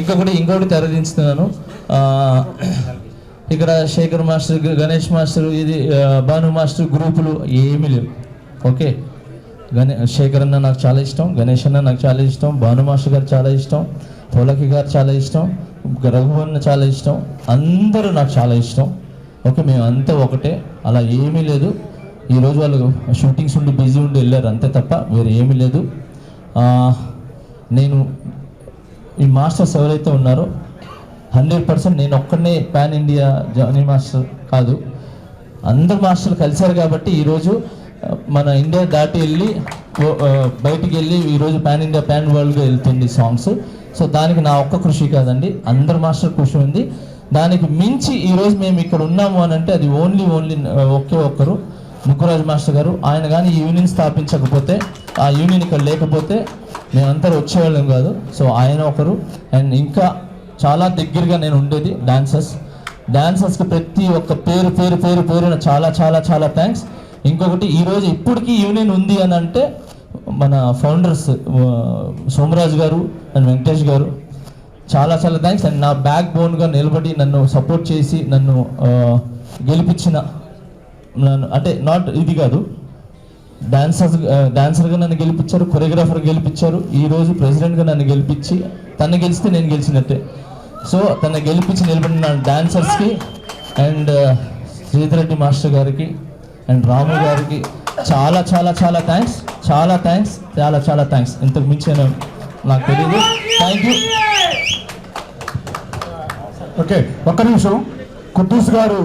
ఇంకొకటి తెరదించుతున్నాను. ఇక్కడ Shekhar master, Ganesh master, ఇది భాను మాస్టర్ గ్రూపులు ఏమీ లేవు. ఓకే, శేఖర్ అన్న నాకు చాలా ఇష్టం, గణేష్ అన్న నాకు చాలా ఇష్టం, భాను మాస్టర్ గారు చాలా ఇష్టం, పోలకి గారు చాలా ఇష్టం, రఘువన్న చాలా ఇష్టం, అందరూ నాకు చాలా ఇష్టం. ఓకే, మేము అంతా ఒకటే, అలా ఏమీ లేదు. ఈరోజు వాళ్ళు షూటింగ్స్ ఉండి బిజీ ఉండి వెళ్ళారు అంతే తప్ప వేరే ఏమీ లేదు. నేను ఈ మాస్టర్స్ ఎవరైతే ఉన్నారో 100% నేను ఒక్కడనే పాన్ ఇండియా జానీ మాస్టర్ కాదు, అందరు మాస్టర్లు కలిశారు కాబట్టి ఈరోజు మన ఇండియా దాటి వెళ్ళి బయటికి వెళ్ళి ఈరోజు పాన్ ఇండియా పాన్ వరల్డ్గా వెళ్తుంది సాంగ్స్. సో దానికి నా ఒక్క కృషి కాదండి, అందరు మాస్టర్ కృషి ఉంది. దానికి మించి ఈరోజు మేము ఇక్కడ ఉన్నాము అని అంటే అది ఓన్లీ ఒకే ఒక్కరు, ముక్కురాజు మాస్టర్ గారు. ఆయన కానీ ఈ యూనియన్ స్థాపించకపోతే, ఆ యూనియన్ ఇక్కడ లేకపోతే మేమందరూ వచ్చేవాళ్ళం కాదు. సో ఆయన ఒకరు. అండ్ ఇంకా చాలా దగ్గరగా నేను ఉండేది డాన్సర్స్కి ప్రతి ఒక్క పేరున చాలా చాలా చాలా థ్యాంక్స్. ఇంకొకటి, ఈరోజు ఇప్పటికీ యూనియన్ ఉంది అని అంటే మన ఫౌండర్స్ సోమరాజు గారు అండ్ వెంకటేష్ గారు చాలా చాలా థ్యాంక్స్. అండ్ నా బ్యాక్ బోన్గా నిలబడి నన్ను సపోర్ట్ చేసి నన్ను గెలిపించిన, అంటే నాట్ ఇది కాదు, డాన్సర్గా నన్ను గెలిపించారు, కొరియోగ్రాఫర్ గెలిపించారు, ఈరోజు ప్రెసిడెంట్గా నన్ను గెలిపించి, తను గెలిస్తే నేను గెలిచినట్టే. సో తను గెలిపించి నిలబడిన డాన్సర్స్కి అండ్ శ్రీధరెడ్డి మాస్టర్ గారికి అండ్ రాము గారికి చాలా చాలా చాలా థ్యాంక్స్, చాలా థ్యాంక్స్, చాలా చాలా థ్యాంక్స్. ఇంతకు మించి నాకు తెలియదు. Thank you. ఓకే, ఒక్క నిమిషం. కుద్దూస్ గారు